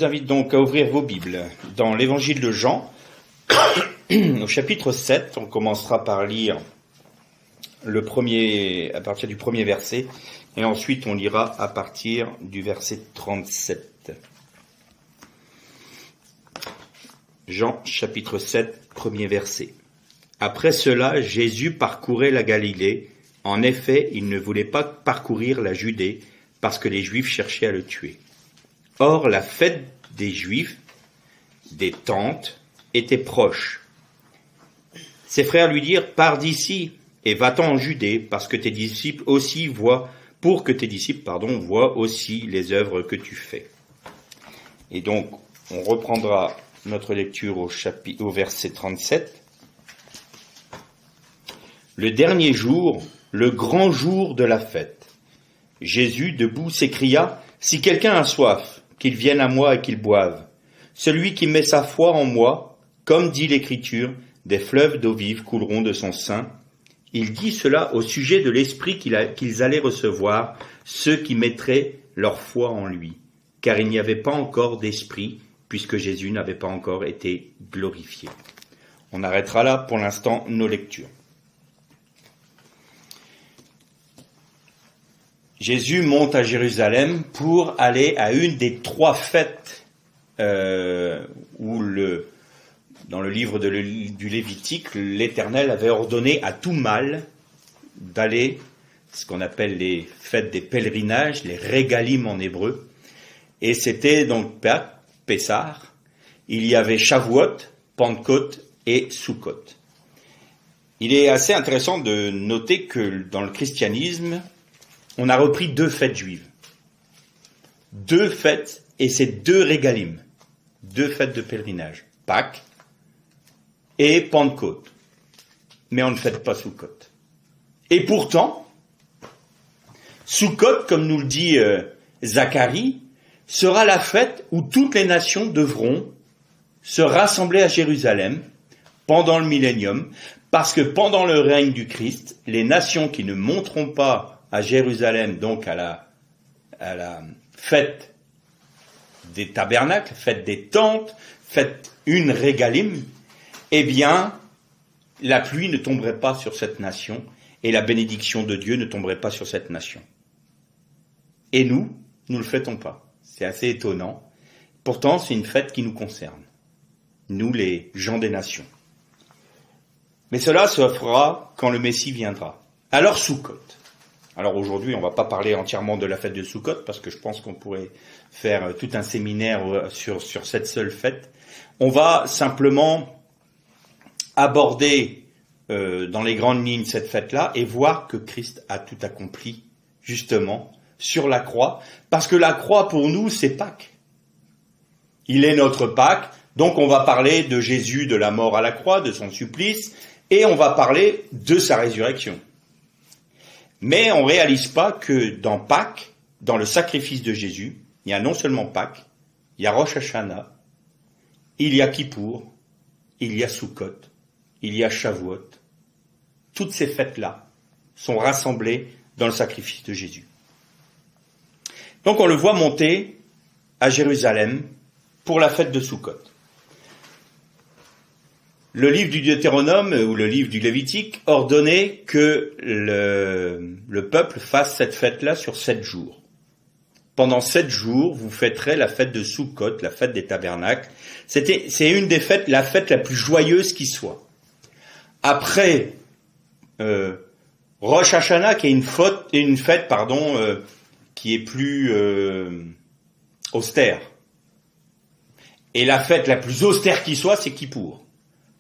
vous invite donc à ouvrir vos Bibles dans l'évangile de Jean, au chapitre 7. On commencera par lire à partir du premier verset, et ensuite on lira à partir du verset 37. Jean, chapitre 7, premier verset. Après cela, Jésus parcourait la Galilée. En effet, il ne voulait pas parcourir la Judée, parce que les Juifs cherchaient à le tuer. Or, la fête des Juifs, des tentes, était proche. Ses frères lui dirent, pars d'ici et va-t'en en Judée, parce que tes disciples aussi voient aussi les œuvres que tu fais. Et donc, on reprendra notre lecture au verset 37. Le dernier jour, le grand jour de la fête, Jésus, debout, s'écria, « Si quelqu'un a soif, qu'il vienne à moi et qu'il boive. Celui qui met sa foi en moi, comme dit l'Écriture, des fleuves d'eau vive couleront de son sein. » Il dit cela au sujet de l'Esprit qu'ils allaient recevoir, ceux qui mettraient leur foi en lui, car il n'y avait pas encore d'Esprit, puisque Jésus n'avait pas encore été glorifié. On arrêtera là pour l'instant nos lectures. Jésus monte à Jérusalem pour aller à une des trois fêtes où dans le livre du Lévitique, l'Éternel avait ordonné à tout mâle d'aller, ce qu'on appelle les fêtes des pèlerinages, les régalim en hébreu, et c'était donc Pessah, il y avait Shavuot, Pentecôte et Sukkot. Il est assez intéressant de noter que dans le christianisme, on a repris deux fêtes juives. Deux fêtes, et c'est deux régalim, deux fêtes de pèlerinage, Pâques et Pentecôte. Mais on ne fête pas Sukkot. Et pourtant, Sukkot, comme nous le dit Zacharie, sera la fête où toutes les nations devront se rassembler à Jérusalem pendant le millénium, parce que pendant le règne du Christ, les nations qui ne monteront pas à Jérusalem, donc à la fête des tabernacles, fête des tentes, fête une régalim, eh bien, la pluie ne tomberait pas sur cette nation et la bénédiction de Dieu ne tomberait pas sur cette nation. Et nous ne le fêtons pas. C'est assez étonnant. Pourtant, c'est une fête qui nous concerne. Nous, les gens des nations. Mais cela se fera quand le Messie viendra. Alors, Sukkot. Alors aujourd'hui, on ne va pas parler entièrement de la fête de Sukkot, parce que je pense qu'on pourrait faire tout un séminaire sur cette seule fête. On va simplement aborder dans les grandes lignes cette fête-là et voir que Christ a tout accompli, justement, sur la croix, parce que la croix, pour nous, c'est Pâques. Il est notre Pâques, donc on va parler de Jésus, de la mort à la croix, de son supplice, et on va parler de sa résurrection. Mais on ne réalise pas que dans Pâques, dans le sacrifice de Jésus, il y a non seulement Pâques, il y a Rosh Hashanah, il y a Kippour, il y a Sukkot, il y a Shavuot. Toutes ces fêtes-là sont rassemblées dans le sacrifice de Jésus. Donc on le voit monter à Jérusalem pour la fête de Sukkot. Le livre du Deutéronome ou le livre du Lévitique ordonnait que le peuple fasse cette fête-là sur 7 jours. Pendant 7 jours, vous fêterez la fête de Sukkot, la fête des tabernacles. C'est une des fêtes, la fête la plus joyeuse qui soit. Après Rosh Hashanah, qui est une fête qui est plus austère. Et la fête la plus austère qui soit, c'est Kippour.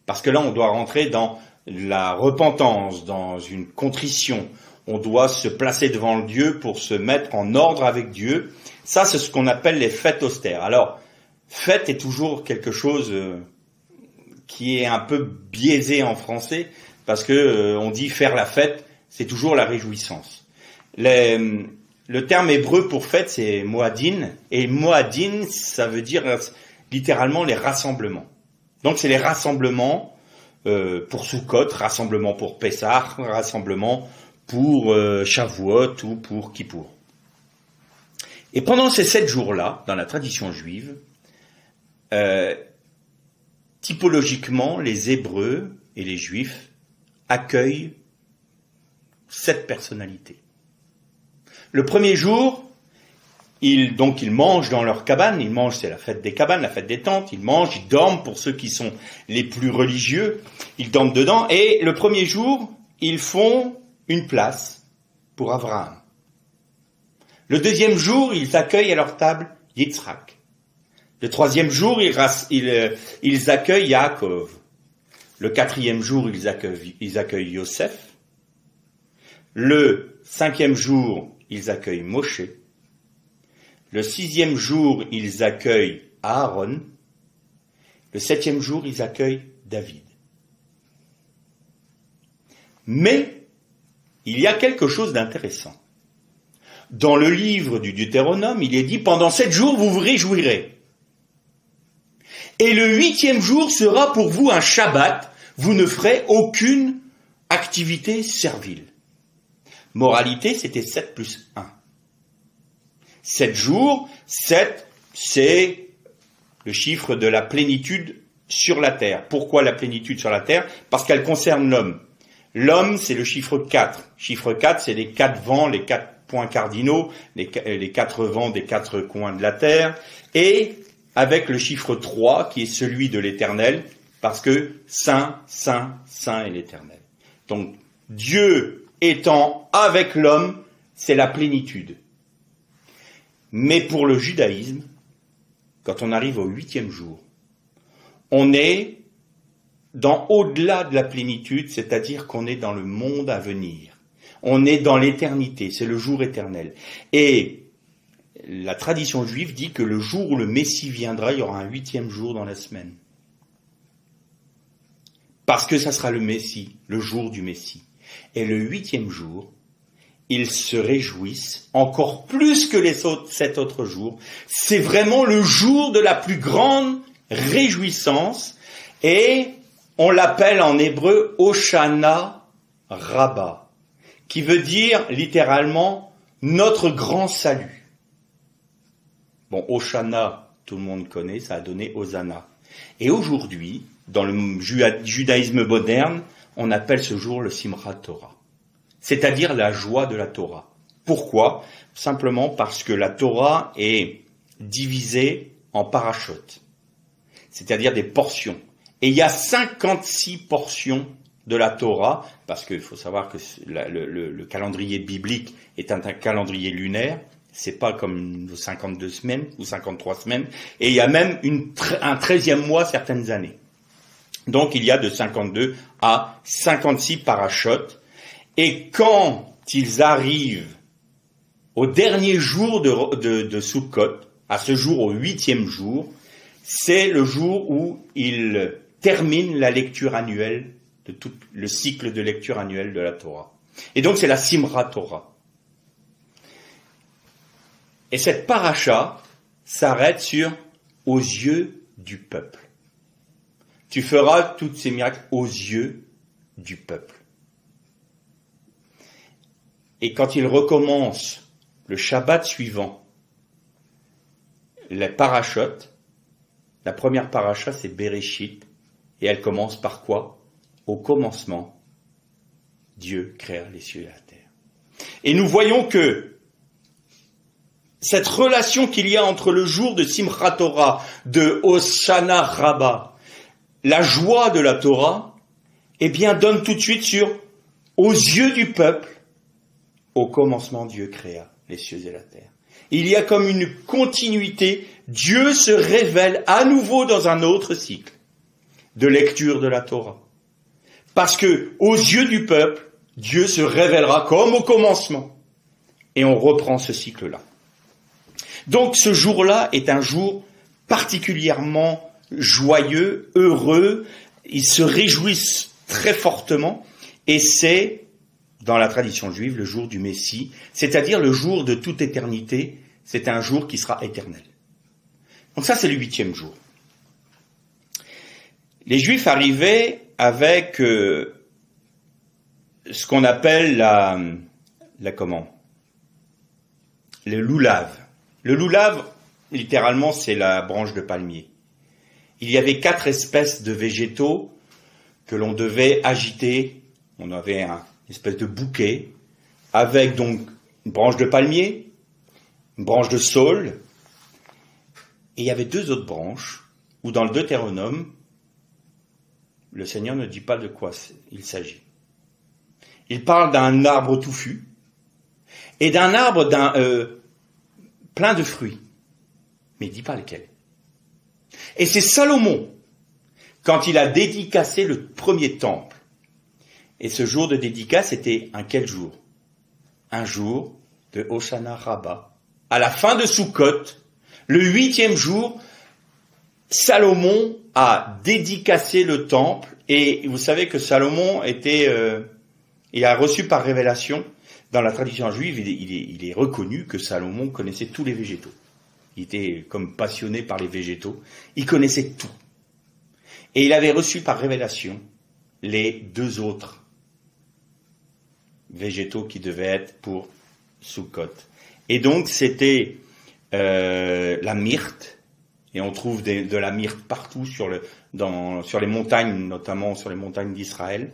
Parce que là, on doit rentrer dans la repentance, dans une contrition. On doit se placer devant Dieu pour se mettre en ordre avec Dieu. Ça, c'est ce qu'on appelle les fêtes austères. Alors, fête est toujours quelque chose qui est un peu biaisé en français, parce que on dit faire la fête, c'est toujours la réjouissance. Le terme hébreu pour fête, c'est moadin, et moadin, ça veut dire littéralement les rassemblements. Donc c'est les rassemblements pour Sukkot, rassemblements pour Pessah, rassemblements pour Shavuot ou pour Kippour. Et pendant ces 7 jours-là, dans la tradition juive, typologiquement, les Hébreux et les Juifs accueillent cette personnalité. Le premier jour, ils mangent dans leur cabane, c'est la fête des cabanes, la fête des tentes, ils mangent, ils dorment pour ceux qui sont les plus religieux, ils dorment dedans, et le premier jour, ils font une place pour Abraham. Le deuxième jour, ils accueillent à leur table Yitzhak. Le troisième jour, ils accueillent Yaakov. Le quatrième jour, ils accueillent Yosef. Le cinquième jour, ils accueillent Moshe. Le sixième jour, ils accueillent Aaron. Le septième jour, ils accueillent David. Mais, il y a quelque chose d'intéressant. Dans le livre du Deutéronome, il est dit « Pendant 7 jours, vous vous réjouirez. Et le 8e jour sera pour vous un Shabbat. Vous ne ferez aucune activité servile. » Moralité, c'était 7 plus 1. 7 jours, 7, c'est le chiffre de la plénitude sur la terre. Pourquoi la plénitude sur la terre? Parce qu'elle concerne l'homme. L'homme, c'est le chiffre 4. Chiffre 4, c'est les 4 vents, les 4 points cardinaux, les 4 vents des 4 coins de la terre. Et avec le chiffre 3, qui est celui de l'Éternel, parce que Saint, Saint, Saint est l'Éternel. Donc, Dieu étant avec l'homme, c'est la plénitude. Mais pour le judaïsme, quand on arrive au 8e jour, on est au-delà de la plénitude, c'est-à-dire qu'on est dans le monde à venir. On est dans l'éternité, c'est le jour éternel. Et la tradition juive dit que le jour où le Messie viendra, il y aura un 8e jour dans la semaine. Parce que ça sera le Messie, le jour du Messie. Et le 8e jour, ils se réjouissent encore plus que les 7 autres jours. C'est vraiment le jour de la plus grande réjouissance. Et on l'appelle en hébreu Hoshana Rabbah, qui veut dire littéralement notre grand salut. Bon, Hoshana, tout le monde connaît, ça a donné Hosanna. Et aujourd'hui, dans le judaïsme moderne, on appelle ce jour le Simchat Torah, c'est-à-dire la joie de la Torah. Pourquoi? Simplement parce que la Torah est divisée en parashotes, c'est-à-dire des portions. Et il y a 56 portions de la Torah, parce qu'il faut savoir que le calendrier biblique est un calendrier lunaire, c'est pas comme nos 52 semaines ou 53 semaines, et il y a même un 13e mois certaines années. Donc il y a de 52 à 56 parashotes, et quand ils arrivent au dernier jour de Sukkot, à ce jour, au 8e jour, c'est le jour où ils terminent la lecture annuelle, de tout le cycle de lecture annuelle de la Torah. Et donc c'est la Simchat Torah. Et cette paracha s'arrête sur « aux yeux du peuple ». Tu feras tous ces miracles aux yeux du peuple. Et quand il recommence le Shabbat suivant, les parachutes, la première paracha c'est Bereshit, et elle commence par quoi? Au commencement, Dieu créa les cieux et la terre. Et nous voyons que cette relation qu'il y a entre le jour de Simchat Torah, de Hoshana Rabbah, la joie de la Torah, eh bien, donne tout de suite sur aux yeux du peuple, au commencement Dieu créa les cieux et la terre. Il y a comme une continuité, Dieu se révèle à nouveau dans un autre cycle de lecture de la Torah. Parce que aux yeux du peuple, Dieu se révélera comme au commencement. Et on reprend ce cycle-là. Donc ce jour-là est un jour particulièrement joyeux, heureux, ils se réjouissent très fortement, et c'est, dans la tradition juive, le jour du Messie, c'est-à-dire le jour de toute éternité, c'est un jour qui sera éternel. Donc ça c'est le 8e jour. Les Juifs arrivaient avec ce qu'on appelle le loulav. Le loulav, littéralement, c'est la branche de palmier. il y avait 4 espèces de végétaux que l'on devait agiter. On avait une espèce de bouquet, avec donc une branche de palmier, une branche de saule, et il y avait 2 autres branches, où dans le Deutéronome, le Seigneur ne dit pas de quoi il s'agit. Il parle d'un arbre touffu, et d'un arbre plein de fruits, mais il ne dit pas lequel. Et c'est Salomon, quand il a dédicacé le premier temple. Et ce jour de dédicace était un quel jour? Un jour de Hoshana Rabbah. À la fin de Sukkot, le 8e jour, Salomon a dédicacé le temple. Et vous savez que Salomon il a reçu par révélation, dans la tradition juive, il est reconnu que Salomon connaissait tous les végétaux. Il était comme passionné par les végétaux. Il connaissait tout. Et il avait reçu par révélation les 2 autres végétaux qui devaient être pour Sukkot. Et donc c'était la myrte, et on trouve de la myrte partout sur les montagnes, notamment sur les montagnes d'Israël.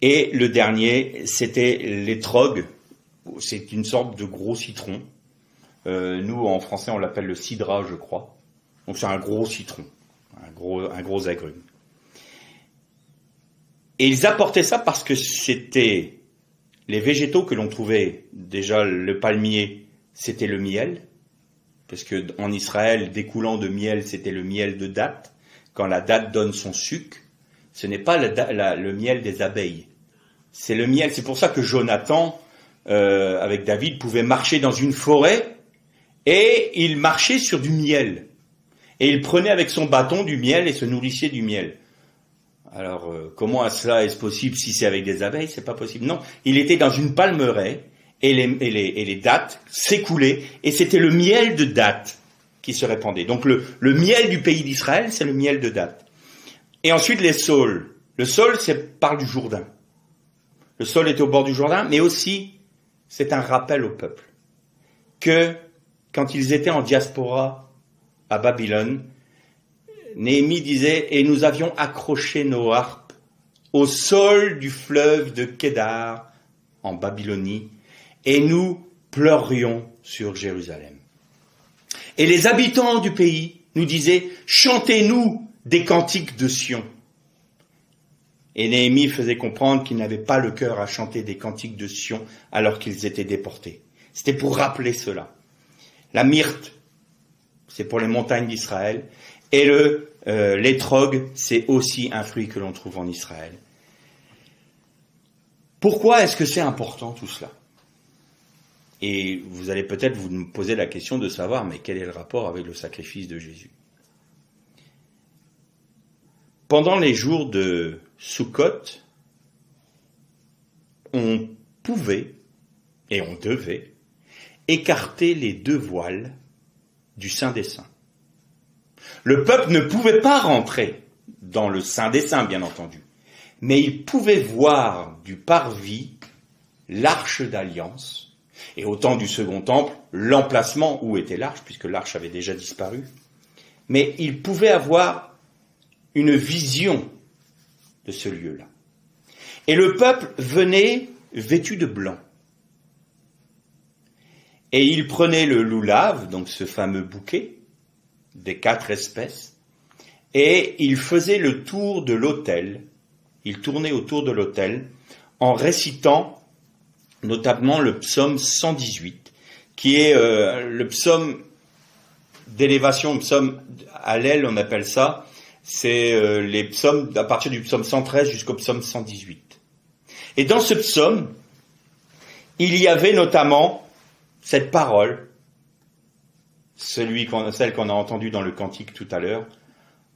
Et le dernier, c'était l'étrog. C'est une sorte de gros citron. Nous, en français, on l'appelle le sidra, je crois. Donc c'est un gros citron, un gros agrume. Et ils apportaient ça parce que c'était les végétaux que l'on trouvait. Déjà, le palmier, c'était le miel, parce que en Israël, découlant de miel, c'était le miel de date. Quand la date donne son sucre, ce n'est pas le miel des abeilles. C'est le miel. C'est pour ça que Jonathan, avec David, pouvait marcher dans une forêt, et il marchait sur du miel. Et il prenait avec son bâton du miel et se nourrissait du miel. Alors, comment cela est-ce possible si c'est avec des abeilles? C'est pas possible. Non, il était dans une palmeraie, et les dattes s'écoulaient, et c'était le miel de dattes qui se répandait. Donc le miel du pays d'Israël, c'est le miel de dattes. Et ensuite les saules. Le saule, c'est par du Jourdain. Le saule était au bord du Jourdain, mais aussi, c'est un rappel au peuple que quand ils étaient en diaspora à Babylone, Néhémie disait « Et nous avions accroché nos harpes au sol du fleuve de Kédar, en Babylonie, et nous pleurions sur Jérusalem. » Et les habitants du pays nous disaient « Chantez-nous des cantiques de Sion. » Et Néhémie faisait comprendre qu'ils n'avaient pas le cœur à chanter des cantiques de Sion alors qu'ils étaient déportés. C'était pour rappeler cela. La myrte, c'est pour les montagnes d'Israël. Et l'étrog, c'est aussi un fruit que l'on trouve en Israël. Pourquoi est-ce que c'est important tout cela? Et vous allez peut-être vous poser la question de savoir, mais quel est le rapport avec le sacrifice de Jésus? Pendant les jours de Sukkot, on pouvait, et on devait, écarter les 2 voiles du Saint des Saints. Le peuple ne pouvait pas rentrer dans le Saint des Saints, bien entendu, mais il pouvait voir du parvis l'arche d'alliance, et au temps du Second Temple, l'emplacement où était l'arche, puisque l'arche avait déjà disparu, mais il pouvait avoir une vision de ce lieu-là. Et le peuple venait vêtu de blanc. Et il prenait le loulav, donc ce fameux bouquet, des 4 espèces, et il faisait le tour de l'autel, il tournait autour de l'autel, en récitant notamment le psaume 118, qui est le psaume d'élévation, le psaume Hallel, on appelle ça, c'est les psaumes à partir du psaume 113 jusqu'au psaume 118. Et dans ce psaume, il y avait notamment cette parole, celle qu'on a entendue dans le cantique tout à l'heure,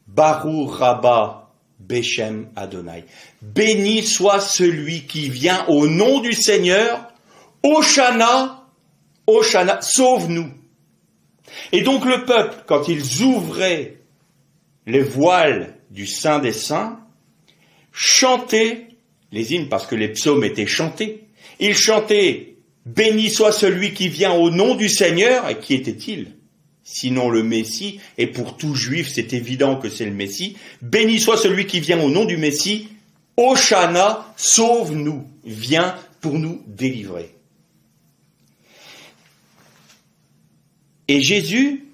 Baruch Rabba Beshem Adonai. Béni soit celui qui vient au nom du Seigneur, Hoshana, Hoshana, sauve-nous. Et donc le peuple, quand ils ouvraient les voiles du Saint des Saints, chantait les hymnes, parce que les psaumes étaient chantés. Ils chantaient « Béni soit celui qui vient au nom du Seigneur ». Et qui était-il? sinon le Messie, et pour tout juif c'est évident que c'est le Messie, béni soit celui qui vient au nom du Messie, Hoshana, sauve-nous, viens pour nous délivrer. Et Jésus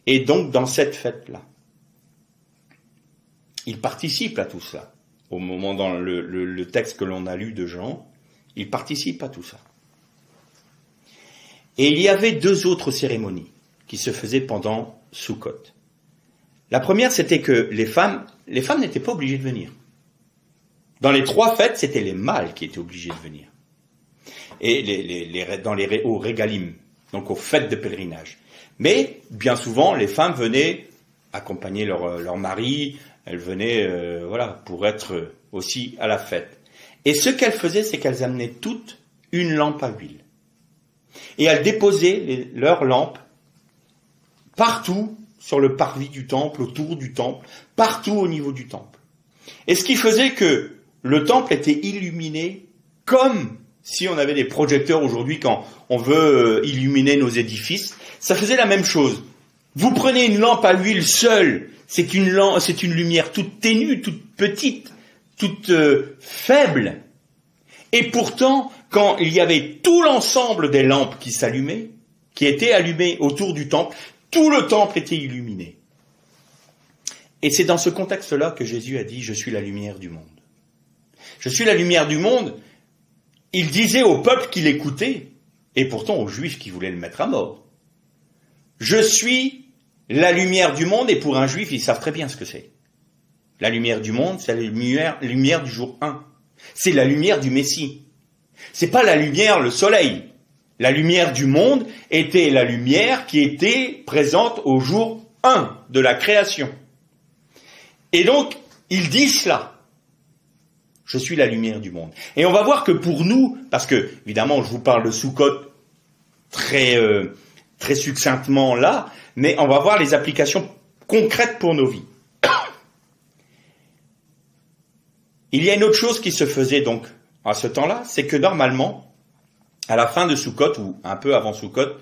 est donc dans cette fête-là. Il participe à tout ça. Au moment dans le texte que l'on a lu de Jean, il participe à tout ça. Et il y avait 2 autres cérémonies qui se faisaient pendant Sukkot. La première, c'était que les femmes n'étaient pas obligées de venir. Dans les 3 fêtes, c'était les mâles qui étaient obligés de venir. Et aux régalim, donc aux fêtes de pèlerinage. Mais, bien souvent, les femmes venaient accompagner leur mari, elles venaient pour être aussi à la fête. Et ce qu'elles faisaient, c'est qu'elles amenaient toutes une lampe à huile. Et elles déposaient leurs lampes partout sur le parvis du temple, autour du temple, partout au niveau du temple. Et ce qui faisait que le temple était illuminé comme si on avait des projecteurs aujourd'hui quand on veut illuminer nos édifices. Ça faisait la même chose. Vous prenez une lampe à huile seule, c'est une lumière toute ténue, toute petite, toute faible. Et pourtant, quand il y avait tout l'ensemble des lampes qui s'allumaient, qui étaient allumées autour du temple, tout le temple était illuminé. Et c'est dans ce contexte-là que Jésus a dit « Je suis la lumière du monde ». Je suis la lumière du monde. Il disait au peuple qui l'écoutait, et pourtant aux Juifs qui voulaient le mettre à mort. Je suis la lumière du monde, et pour un Juif, ils savent très bien ce que c'est. La lumière du monde, c'est la lumière du jour 1. C'est la lumière du Messie. C'est pas la lumière, le soleil. La lumière du monde était la lumière qui était présente au jour 1 de la création. Et donc, il dit cela. Je suis la lumière du monde. Et on va voir que pour nous, parce que, évidemment, je vous parle de Sukkot très succinctement là, mais on va voir les applications concrètes pour nos vies. Il y a une autre chose qui se faisait donc à ce temps-là, c'est que normalement, à la fin de Sukkot, ou un peu avant Sukkot,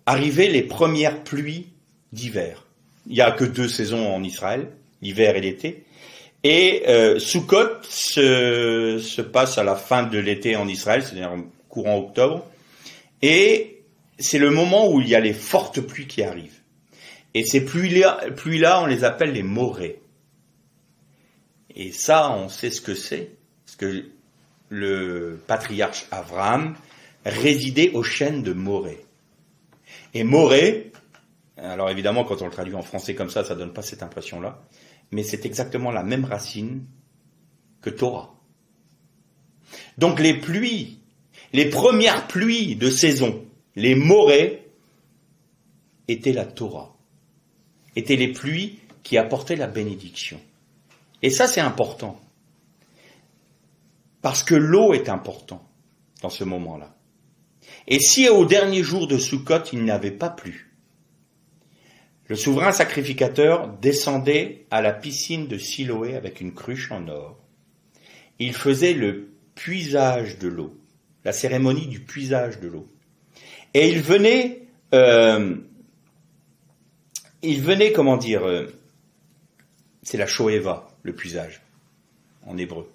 arrivaient les premières pluies d'hiver. Il n'y a que 2 saisons en Israël, l'hiver et l'été. Et Sukkot se passe à la fin de l'été en Israël, c'est-à-dire courant octobre. Et c'est le moment où il y a les fortes pluies qui arrivent. Et ces pluies-là, on les appelle les morées. Et ça, on sait ce que c'est, parce que le patriarche Abraham résidait aux chênes de Morée. Et Morée, alors évidemment, quand on le traduit en français comme ça donne pas cette impression-là, mais c'est exactement la même racine que Torah. Donc les pluies, les premières pluies de saison, les morées, étaient la Torah, étaient les pluies qui apportaient la bénédiction. Et ça, c'est important. Parce que l'eau est importante dans ce moment-là. Et si au dernier jour de Sukkot, il n'y avait pas plu, le souverain sacrificateur descendait à la piscine de Siloé avec une cruche en or. Il faisait le puisage de l'eau, la cérémonie du puisage de l'eau. Et il venait, c'est la shoeva, le puisage, en hébreu.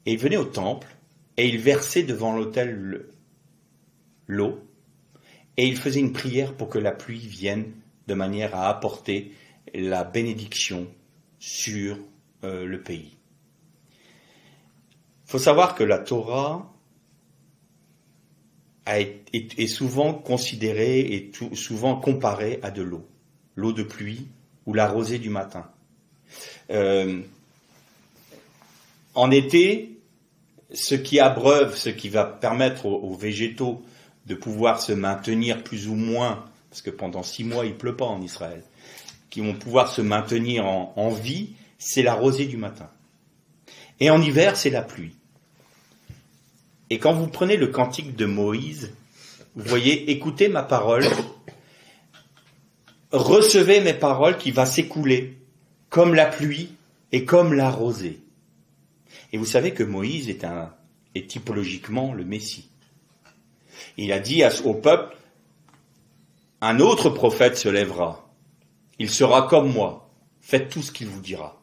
Et il venait au temple, et il versait devant l'autel l'eau, et il faisait une prière pour que la pluie vienne de manière à apporter la bénédiction sur le pays. Il faut savoir que la Torah est souvent considérée et souvent comparée à de l'eau de pluie ou la rosée du matin. En été, ce qui abreuve, ce qui va permettre aux végétaux de pouvoir se maintenir plus ou moins, parce que pendant 6 mois il pleut pas en Israël, qui vont pouvoir se maintenir en vie, c'est la rosée du matin. Et en hiver, c'est la pluie. Et quand vous prenez le cantique de Moïse, vous voyez, écoutez ma parole, recevez mes paroles qui va s'écouler, comme la pluie et comme la rosée. Et vous savez que Moïse est typologiquement le Messie. Il a dit au peuple, un autre prophète se lèvera. Il sera comme moi. Faites tout ce qu'il vous dira.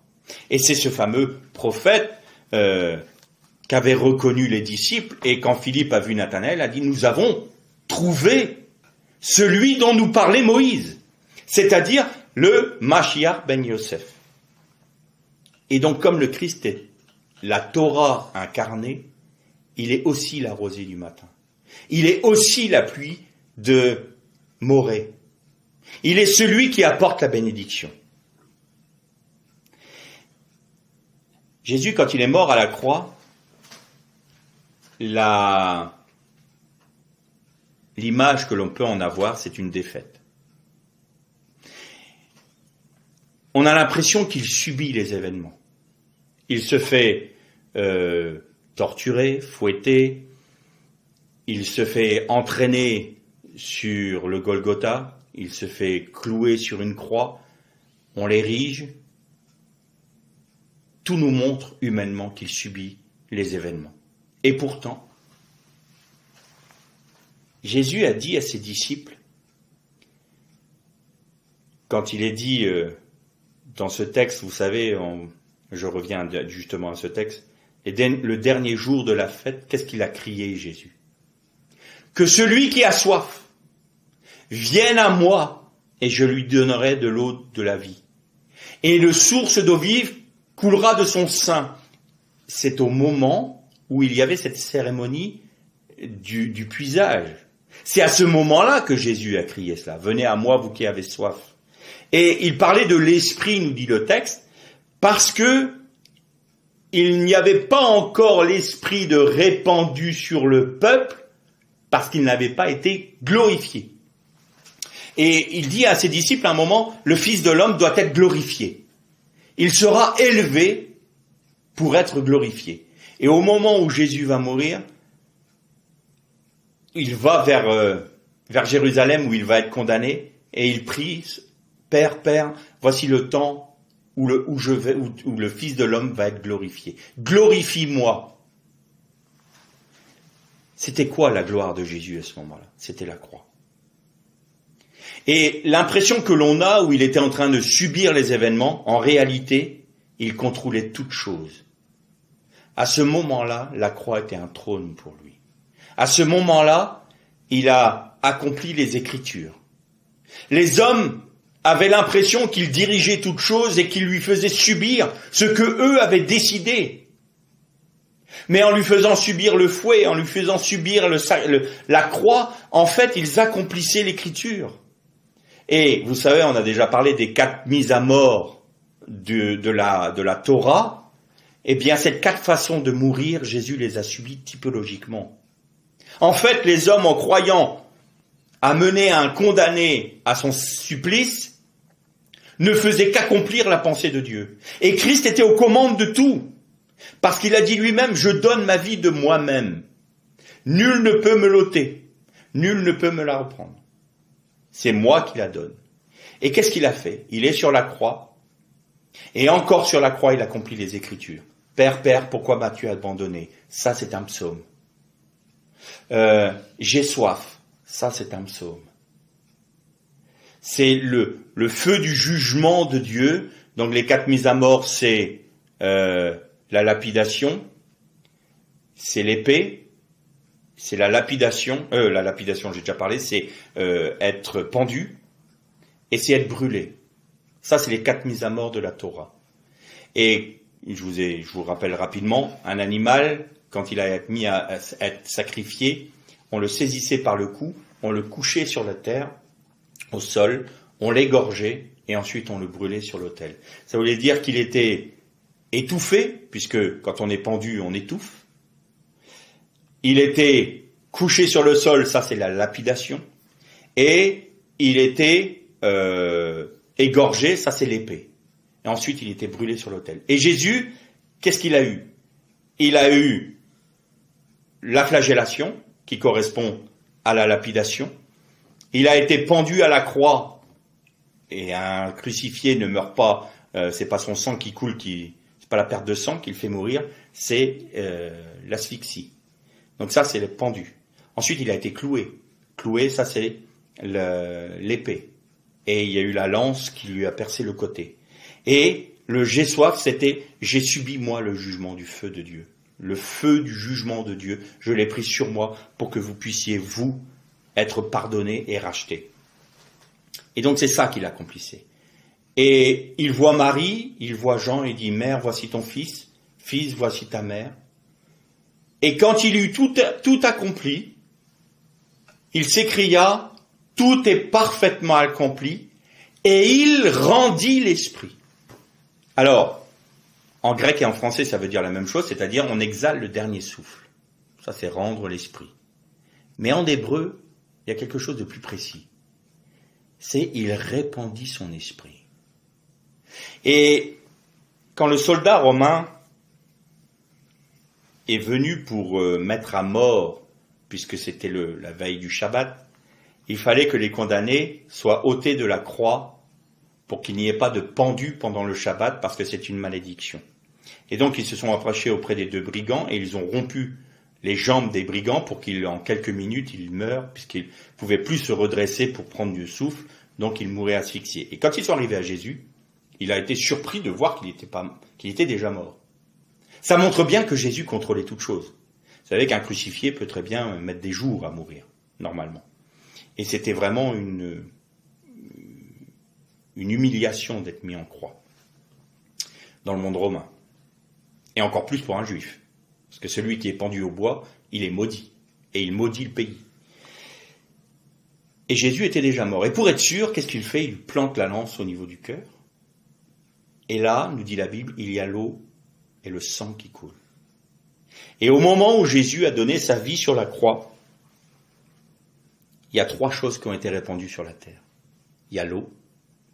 Et c'est ce fameux prophète qu'avaient reconnu les disciples, et quand Philippe a vu Nathanaël, a dit, nous avons trouvé celui dont nous parlait Moïse, c'est-à-dire le Mashiach ben Yosef. Et donc, comme le Christ est la Torah incarnée, il est aussi la rosée du matin. Il est aussi la pluie de Morée. Il est celui qui apporte la bénédiction. Jésus, quand il est mort à la croix, l'image que l'on peut en avoir, c'est une défaite. On a l'impression qu'il subit les événements. Il se fait torturer, fouetter, il se fait entraîner sur le Golgotha, il se fait clouer sur une croix, on l'érige. Tout nous montre humainement qu'il subit les événements. Et pourtant, Jésus a dit à ses disciples, quand il est dit dans ce texte, vous savez, je reviens justement à ce texte, le dernier jour de la fête, qu'est-ce qu'il a crié, Jésus? Que celui qui a soif vienne à moi et je lui donnerai de l'eau de la vie. Et le source d'eau vive coulera de son sein. C'est au moment où il y avait cette cérémonie du puisage. C'est à ce moment-là que Jésus a crié cela. Venez à moi, vous qui avez soif. Et il parlait de l'esprit, nous dit le texte, parce que il n'y avait pas encore l'esprit de répandu sur le peuple, parce qu'il n'avait pas été glorifié. Et il dit à ses disciples à un moment, le Fils de l'homme doit être glorifié. Il sera élevé pour être glorifié. Et au moment où Jésus va mourir, il va vers Jérusalem où il va être condamné, et il prie, Père, voici le temps où le Fils de l'homme va être glorifié. Glorifie-moi. C'était quoi la gloire de Jésus à ce moment-là? C'était la croix. Et l'impression que l'on a où il était en train de subir les événements, en réalité, il contrôlait toutes choses. À ce moment-là, la croix était un trône pour lui. À ce moment-là, il a accompli les Écritures. Les hommes avaient l'impression qu'il dirigeait toutes choses et qu'il lui faisait subir ce que eux avaient décidé. Mais en lui faisant subir le fouet, en lui faisant subir la croix, en fait, ils accomplissaient l'Écriture. Et vous savez, on a déjà parlé des 4 mises à mort de la Torah. Eh bien, ces 4 façons de mourir, Jésus les a subies typologiquement. En fait, les hommes, en croyant amener un condamné à son supplice, ne faisaient qu'accomplir la pensée de Dieu. Et Christ était aux commandes de tout. Parce qu'il a dit lui-même, je donne ma vie de moi-même. Nul ne peut me l'ôter. Nul ne peut me la reprendre. C'est moi qui la donne. Et qu'est-ce qu'il a fait? Il est sur la croix. Et encore sur la croix, il accomplit les Écritures. Père, pourquoi m'as-tu abandonné? Ça, c'est un psaume. J'ai soif. Ça, c'est un psaume. C'est le feu du jugement de Dieu. Donc les 4 mises à mort, c'est la lapidation, c'est l'épée, c'est la lapidation, j'ai déjà parlé, c'est être pendu, et c'est être brûlé. Ça, c'est les 4 mises à mort de la Torah. Et je vous rappelle rapidement, un animal, quand il a été mis à être sacrifié, on le saisissait par le cou, on le couchait sur la terre, au sol, on l'égorgeait, et ensuite on le brûlait sur l'autel. Ça voulait dire qu'il était étouffé, puisque quand on est pendu, on étouffe. Il était couché sur le sol, ça c'est la lapidation. Et il était égorgé, ça c'est l'épée. Et ensuite il était brûlé sur l'autel. Et Jésus, qu'est-ce qu'il a eu? Il a eu la flagellation, qui correspond à la lapidation. Il a été pendu à la croix, et un crucifié ne meurt pas, c'est pas son sang qui coule, c'est pas la perte de sang qui le fait mourir, c'est l'asphyxie. Donc ça, c'est le pendu. Ensuite, il a été cloué. Cloué, ça c'est l'épée. Et il y a eu la lance qui lui a percé le côté. Et le j'ai soif, c'était j'ai subi moi le jugement du feu de Dieu. Le feu du jugement de Dieu, je l'ai pris sur moi pour que vous puissiez, vous, être pardonnés et rachetés. Et donc c'est ça qu'il accomplissait. Et il voit Marie, il voit Jean, et dit, mère, voici ton fils, fils, voici ta mère. Et quand il eut tout accompli, il s'écria, tout est parfaitement accompli, et il rendit l'esprit. Alors, en grec et en français, ça veut dire la même chose, c'est-à-dire on exhale le dernier souffle. Ça, c'est rendre l'esprit. Mais en hébreu, il y a quelque chose de plus précis. C'est il répandit son esprit. Et quand le soldat romain est venu pour mettre à mort, puisque c'était la veille du Shabbat, il fallait que les condamnés soient ôtés de la croix pour qu'il n'y ait pas de pendu pendant le Shabbat, parce que c'est une malédiction. Et donc ils se sont approchés auprès des deux brigands et ils ont rompu les jambes des brigands pour qu'en quelques minutes ils meurent, puisqu'ils ne pouvaient plus se redresser pour prendre du souffle, donc ils mouraient asphyxiés. Et quand ils sont arrivés à Jésus, il a été surpris de voir qu'il était déjà mort. Ça montre bien que Jésus contrôlait toutes choses. Vous savez qu'un crucifié peut très bien mettre des jours à mourir, normalement. Et c'était vraiment une humiliation d'être mis en croix dans le monde romain. Et encore plus pour un juif. Parce que celui qui est pendu au bois, il est maudit. Et il maudit le pays. Et Jésus était déjà mort. Et pour être sûr, qu'est-ce qu'il fait? Il plante la lance au niveau du cœur. Et là, nous dit la Bible, il y a l'eau et le sang qui coule. Et au moment où Jésus a donné sa vie sur la croix, il y a 3 choses qui ont été répandues sur la terre. Il y a l'eau,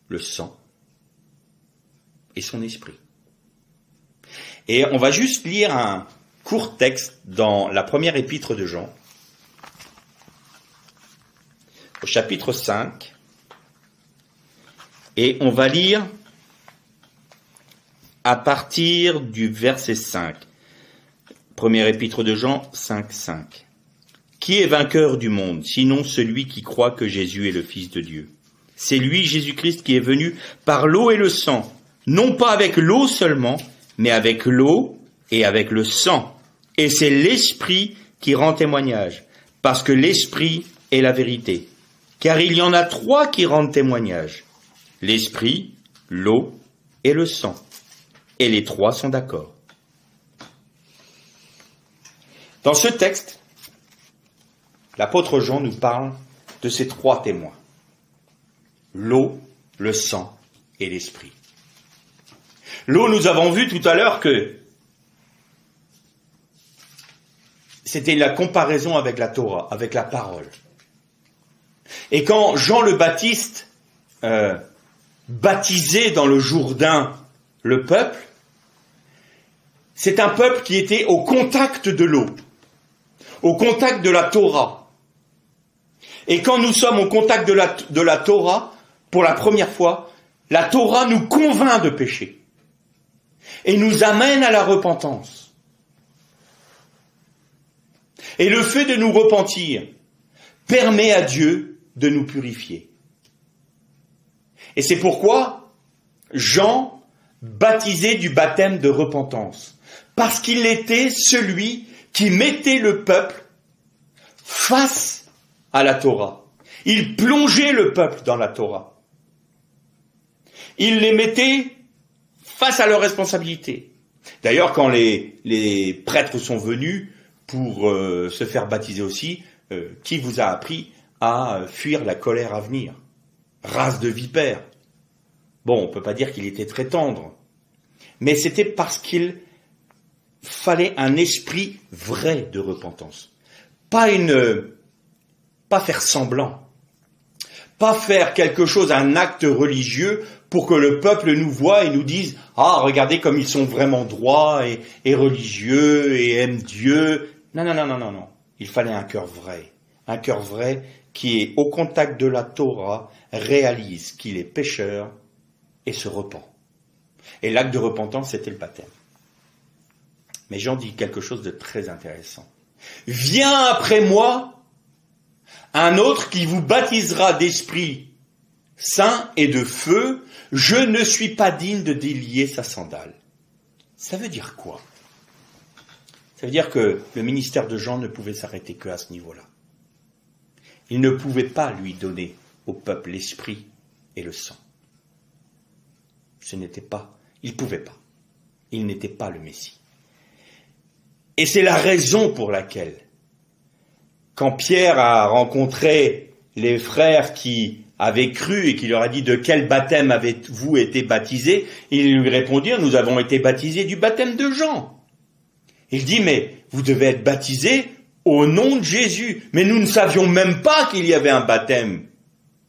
le sang et son esprit. Et on va juste lire un court texte dans la première épître de Jean, au chapitre 5, et on va lire à partir du verset 5. Première épître de Jean 5, 5. Qui est vainqueur du monde, sinon celui qui croit que Jésus est le Fils de Dieu? C'est lui, Jésus-Christ, qui est venu par l'eau et le sang, non pas avec l'eau seulement, mais avec l'eau et avec le sang. Et c'est l'Esprit qui rend témoignage, parce que l'Esprit est la vérité. Car il y en a 3 qui rendent témoignage, l'Esprit, l'eau et le sang. Et les 3 sont d'accord. Dans ce texte, l'apôtre Jean nous parle de ces 3 témoins. L'eau, le sang et l'esprit. L'eau, nous avons vu tout à l'heure que c'était la comparaison avec la Torah, avec la parole. Et quand Jean le Baptiste baptisait dans le Jourdain le peuple, c'est un peuple qui était au contact de l'eau, au contact de la Torah. Et quand nous sommes au contact de la Torah, pour la première fois, la Torah nous convainc de péché et nous amène à la repentance. Et le fait de nous repentir permet à Dieu de nous purifier. Et c'est pourquoi Jean baptisait du baptême de repentance, parce qu'il était celui qui mettait le peuple face à la Torah. Il plongeait le peuple dans la Torah. Il les mettait face à leurs responsabilités. D'ailleurs, quand les prêtres sont venus pour se faire baptiser aussi, qui vous a appris à fuir la colère à venir? Race de vipères. Bon, on ne peut pas dire qu'il était très tendre, mais c'était parce qu'il fallait un esprit vrai de repentance. Pas faire semblant. Pas faire quelque chose, un acte religieux pour que le peuple nous voie et nous dise « Ah, regardez comme ils sont vraiment droits et religieux et aiment Dieu. » Non. Il fallait un cœur vrai. Un cœur vrai qui est au contact de la Torah, réalise qu'il est pécheur et se repent. Et l'acte de repentance, c'était le baptême. Mais Jean dit quelque chose de très intéressant. « Viens après moi Un autre qui vous baptisera d'Esprit Saint et de feu, je ne suis pas digne de délier sa sandale. Ça veut dire quoi? Ça veut dire que le ministère de Jean ne pouvait s'arrêter qu'à ce niveau-là. Il ne pouvait pas lui donner au peuple l'esprit et le sang. Ce n'était pas, il ne pouvait pas. Il n'était pas le Messie. Et c'est la raison pour laquelle, quand Pierre a rencontré les frères qui avaient cru et qui leur a dit de quel baptême avez-vous été baptisés, ils lui répondirent, nous avons été baptisés du baptême de Jean. Il dit, mais vous devez être baptisés au nom de Jésus. Mais nous ne savions même pas qu'il y avait un baptême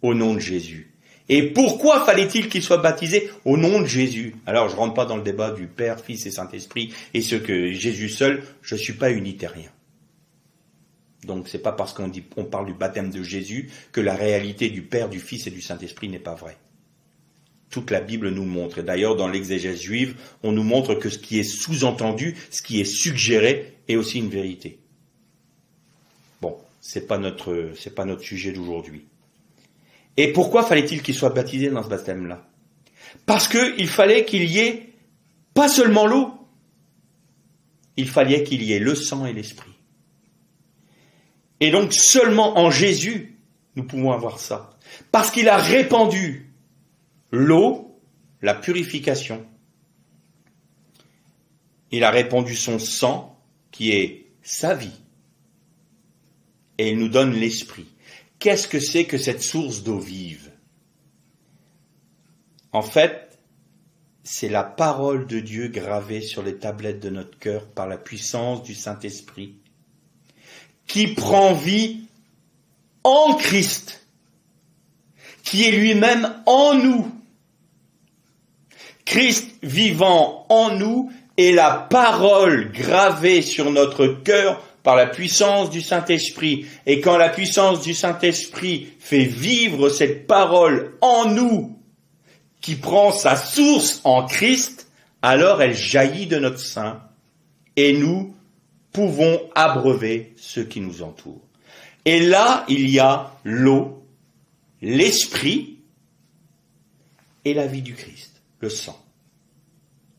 au nom de Jésus. Et pourquoi fallait-il qu'il soit baptisé au nom de Jésus? Alors, je ne rentre pas dans le débat du Père, Fils et Saint-Esprit, et ce que Jésus seul, je ne suis pas unitérien. Donc, c'est pas parce on parle du baptême de Jésus que la réalité du Père, du Fils et du Saint-Esprit n'est pas vraie. Toute la Bible nous montre, et d'ailleurs dans l'exégèse juive, on nous montre que ce qui est sous-entendu, ce qui est suggéré, est aussi une vérité. Bon, c'est pas notre sujet d'aujourd'hui. Et pourquoi fallait-il qu'il soit baptisé dans ce baptême-là? Parce qu'il fallait qu'il y ait pas seulement l'eau, il fallait qu'il y ait le sang et l'esprit. Et donc seulement en Jésus, nous pouvons avoir ça. Parce qu'il a répandu l'eau, la purification. Il a répandu son sang, qui est sa vie. Et il nous donne l'esprit. Qu'est-ce que c'est que cette source d'eau vive? En fait, c'est la parole de Dieu gravée sur les tablettes de notre cœur par la puissance du Saint-Esprit, qui prend vie en Christ, qui est lui-même en nous. Christ vivant en nous est la parole gravée sur notre cœur par la puissance du Saint-Esprit. Et quand la puissance du Saint-Esprit fait vivre cette parole en nous, qui prend sa source en Christ, alors elle jaillit de notre sein et nous pouvons abreuver ceux qui nous entourent. Et là, il y a l'eau, l'esprit et la vie du Christ, le sang.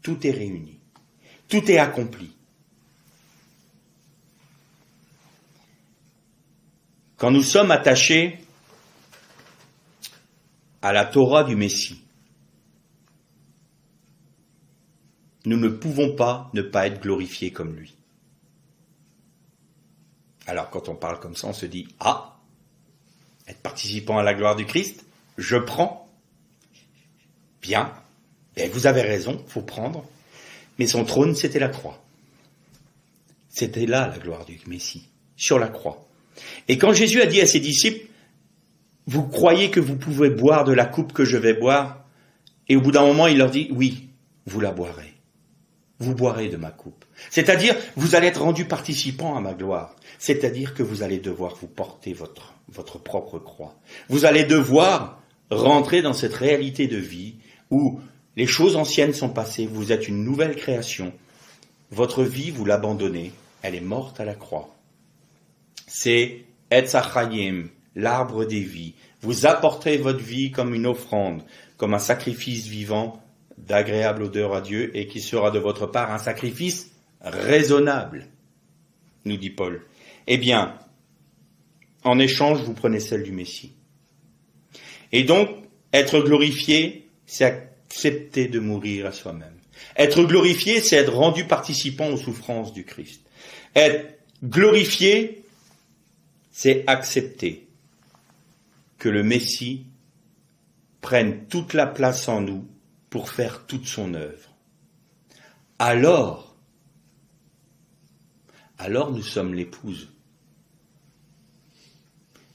Tout est réuni, tout est accompli. Quand nous sommes attachés à la Torah du Messie, nous ne pouvons pas ne pas être glorifiés comme lui. Alors quand on parle comme ça, on se dit, ah, être participant à la gloire du Christ, je prends. Bien, et vous avez raison, il faut prendre. Mais son trône, c'était la croix. C'était là la gloire du Messie, sur la croix. Et quand Jésus a dit à ses disciples, vous croyez que vous pouvez boire de la coupe que je vais boire? Et au bout d'un moment, il leur dit, oui, vous la boirez. Vous boirez de ma coupe. C'est-à-dire, vous allez être rendus participants à ma gloire. C'est-à-dire que vous allez devoir vous porter votre propre croix. Vous allez devoir rentrer dans cette réalité de vie où les choses anciennes sont passées, vous êtes une nouvelle création. Votre vie, vous l'abandonnez, elle est morte à la croix. C'est Etz HaChaim, l'arbre des vies. Vous apporterez votre vie comme une offrande, comme un sacrifice vivant d'agréable odeur à Dieu et qui sera de votre part un sacrifice raisonnable, nous dit Paul. Eh bien, en échange, vous prenez celle du Messie. Et donc, être glorifié, c'est accepter de mourir à soi-même. Être glorifié, c'est être rendu participant aux souffrances du Christ. Être glorifié, c'est accepter que le Messie prenne toute la place en nous pour faire toute son œuvre. Alors nous sommes l'épouse.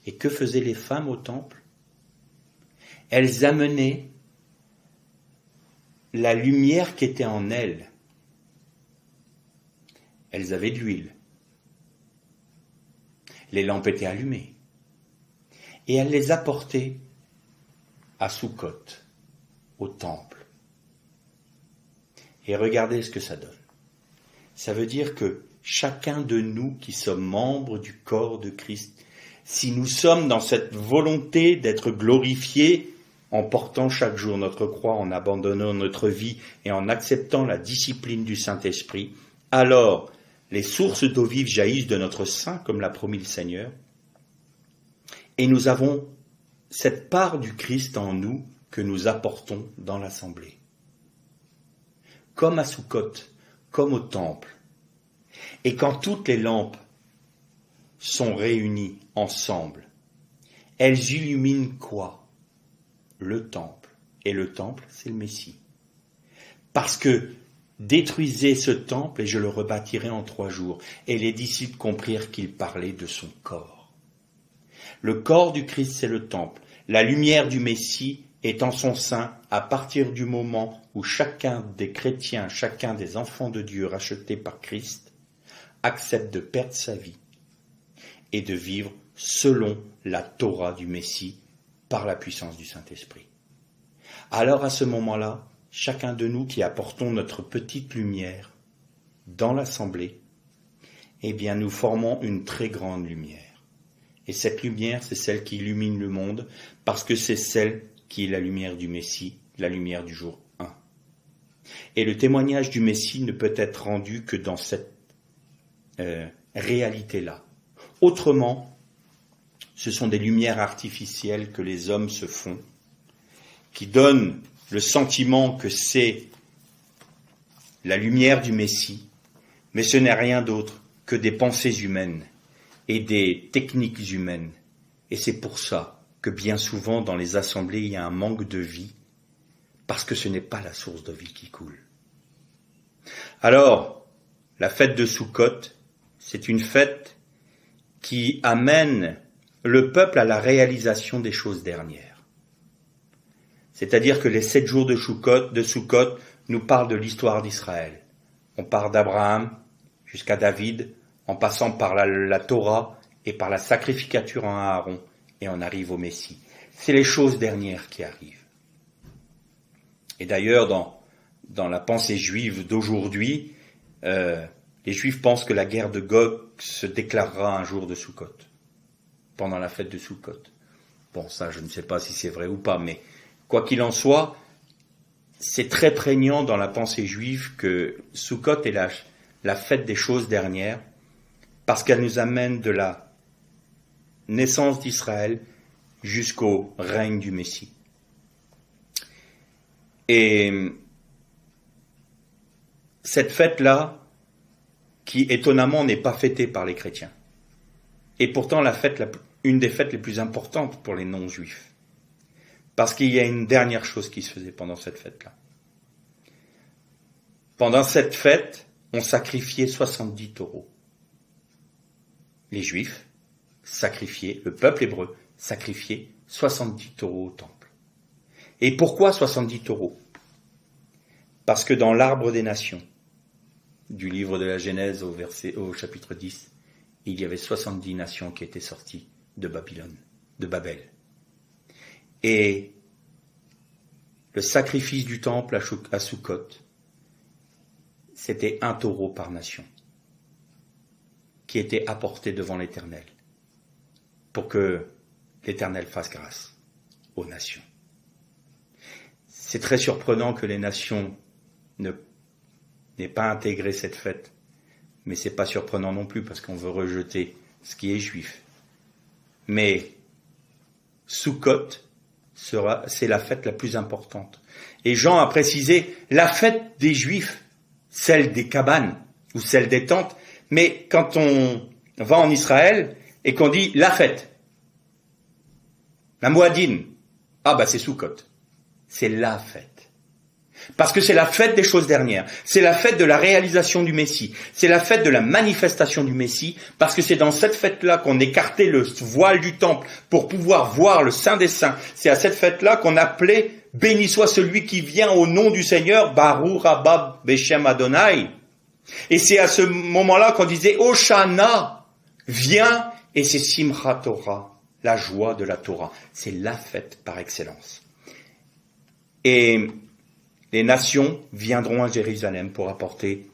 Et que faisaient les femmes au temple? Elles amenaient la lumière qui était en elles. Elles avaient de l'huile. Les lampes étaient allumées. Et elles les apportaient à Sukkot, au temple. Et regardez ce que ça donne. Ça veut dire que chacun de nous qui sommes membres du corps de Christ, si nous sommes dans cette volonté d'être glorifiés en portant chaque jour notre croix, en abandonnant notre vie et en acceptant la discipline du Saint-Esprit, alors les sources d'eau vive jaillissent de notre sein, comme l'a promis le Seigneur, et nous avons cette part du Christ en nous que nous apportons dans l'assemblée. Comme à Soukhot, comme au temple. Et quand toutes les lampes sont réunies ensemble, elles illuminent quoi? Le temple. Et le temple, c'est le Messie. Parce que détruisez ce temple et je le rebâtirai en 3 jours. Et les disciples comprirent qu'il parlait de son corps. Le corps du Christ, c'est le temple. La lumière du Messie est en son sein à partir du moment où chacun des chrétiens, chacun des enfants de Dieu rachetés par Christ, accepte de perdre sa vie et de vivre selon la Torah du Messie par la puissance du Saint-Esprit. Alors à ce moment-là, chacun de nous qui apportons notre petite lumière dans l'assemblée, eh bien nous formons une très grande lumière. Et cette lumière, c'est celle qui illumine le monde, parce que c'est celle qui est la lumière du Messie, la lumière du jour 1. Et le témoignage du Messie ne peut être rendu que dans cette réalité-là. Autrement, ce sont des lumières artificielles que les hommes se font, qui donnent le sentiment que c'est la lumière du Messie, mais ce n'est rien d'autre que des pensées humaines et des techniques humaines. Et c'est pour ça que bien souvent dans les assemblées, il y a un manque de vie, parce que ce n'est pas la source de vie qui coule. Alors, la fête de Soukhot, c'est une fête qui amène le peuple à la réalisation des choses dernières. C'est-à-dire que les 7 jours de Soukhot nous parlent de l'histoire d'Israël. On part d'Abraham jusqu'à David, en passant par la Torah et par la sacrificature en Aaron, et on arrive au Messie. C'est les choses dernières qui arrivent. Et d'ailleurs, dans la pensée juive d'aujourd'hui, les Juifs pensent que la guerre de Gog se déclarera un jour de Soukhot, pendant la fête de Soukhot. Bon, ça, je ne sais pas si c'est vrai ou pas, mais quoi qu'il en soit, c'est très prégnant dans la pensée juive que Soukhot est la fête des choses dernières, parce qu'elle nous amène de la naissance d'Israël jusqu'au règne du Messie. Et cette fête-là, qui étonnamment n'est pas fêtée par les chrétiens, est pourtant une des fêtes les plus importantes pour les non-juifs. Parce qu'il y a une dernière chose qui se faisait pendant cette fête-là. Pendant cette fête, on sacrifiait 70 taureaux. Les Juifs sacrifiaient, le peuple hébreu sacrifiait 70 taureaux au temple. Et pourquoi 70 taureaux? Parce que dans l'arbre des nations, du livre de la Genèse au chapitre 10, il y avait 70 nations qui étaient sorties de Babylone, de Babel. Et le sacrifice du temple à Soukhot, c'était 1 taureau par nation, qui était apporté devant l'Éternel, pour que l'Éternel fasse grâce aux nations. C'est très surprenant que les nations n'aient pas intégré cette fête, mais c'est pas surprenant non plus, parce qu'on veut rejeter ce qui est juif. Mais Soukhot c'est la fête la plus importante. Et Jean a précisé la fête des Juifs, celle des cabanes ou celle des tentes. Mais quand on va en Israël et qu'on dit la fête, la Mouadine, c'est Soukhot. C'est la fête. Parce que c'est la fête des choses dernières. C'est la fête de la réalisation du Messie. C'est la fête de la manifestation du Messie. Parce que c'est dans cette fête-là qu'on écartait le voile du temple pour pouvoir voir le Saint des Saints. C'est à cette fête-là qu'on appelait « Béni soit celui qui vient au nom du Seigneur, Baruch haba Beshem Adonai ». Et c'est à ce moment-là qu'on disait « Hoshana, viens » et c'est Simchat Torah, la joie de la Torah. C'est la fête par excellence. Et les nations viendront à Jérusalem pour apporter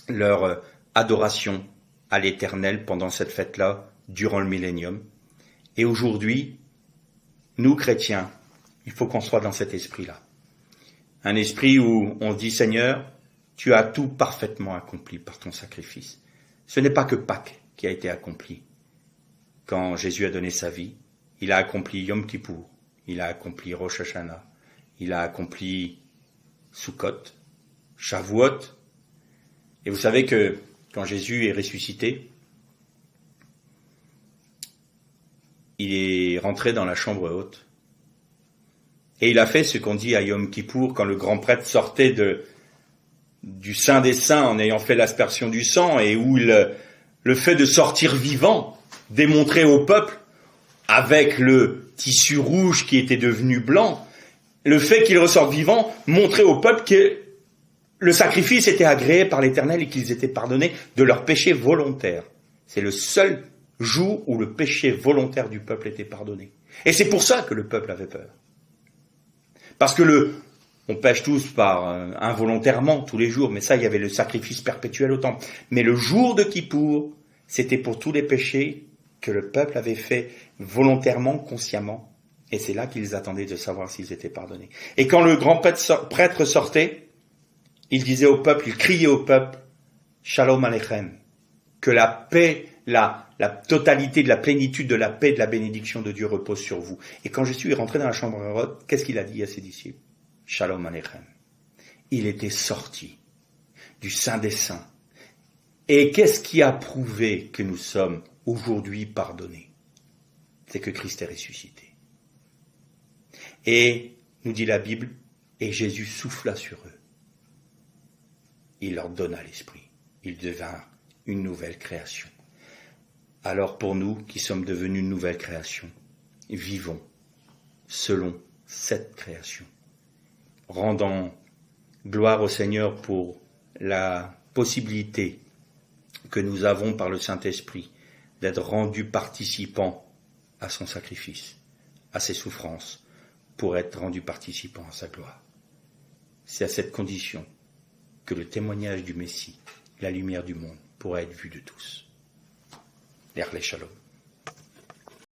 leur adoration à l'Éternel pendant cette fête-là, durant le millénium. Et aujourd'hui, nous chrétiens, il faut qu'on soit dans cet esprit-là. Un esprit où on dit, Seigneur, tu as tout parfaitement accompli par ton sacrifice. Ce n'est pas que Pâques qui a été accompli. Quand Jésus a donné sa vie, il a accompli Yom Kippour, il a accompli Rosh Hashanah, il a accompli Sukkot, Shavuot. Et vous savez que quand Jésus est ressuscité, il est rentré dans la chambre haute. Et il a fait ce qu'on dit à Yom Kippour quand le grand prêtre sortait du Saint des Saints en ayant fait l'aspersion du sang, et où le fait de sortir vivant démontrait au peuple, avec le tissu rouge qui était devenu blanc, le fait qu'il ressorte vivant montrait au peuple que le sacrifice était agréé par l'Éternel et qu'ils étaient pardonnés de leurs péchés volontaires. C'est le seul jour où le péché volontaire du peuple était pardonné. Et c'est pour ça que le peuple avait peur. Parce que on pêche tous par involontairement tous les jours, mais ça, il y avait le sacrifice perpétuel au temple. Mais le jour de Kippour, c'était pour tous les péchés que le peuple avait fait volontairement, consciemment. Et c'est là qu'ils attendaient de savoir s'ils étaient pardonnés. Et quand le grand prêtre sortait, il disait au peuple, il criait au peuple, Shalom Aleichem, que la paix, la totalité de la plénitude de la paix, de la bénédiction de Dieu repose sur vous. Et quand Jésus est rentré dans la chambre haute, qu'est-ce qu'il a dit à ses disciples? Shalom Aleichem. Il était sorti du Saint des Saints. Et qu'est-ce qui a prouvé que nous sommes aujourd'hui pardonnés? C'est que Christ est ressuscité. Et, nous dit la Bible, et Jésus souffla sur eux. Il leur donna l'esprit. Ils devinrent une nouvelle création. Alors pour nous qui sommes devenus une nouvelle création, vivons selon cette création, rendant gloire au Seigneur pour la possibilité que nous avons par le Saint-Esprit d'être rendus participants à son sacrifice, à ses souffrances, pour être rendus participants à sa gloire. C'est à cette condition que le témoignage du Messie, la lumière du monde, pourra être vu de tous. L'Erle Shalom.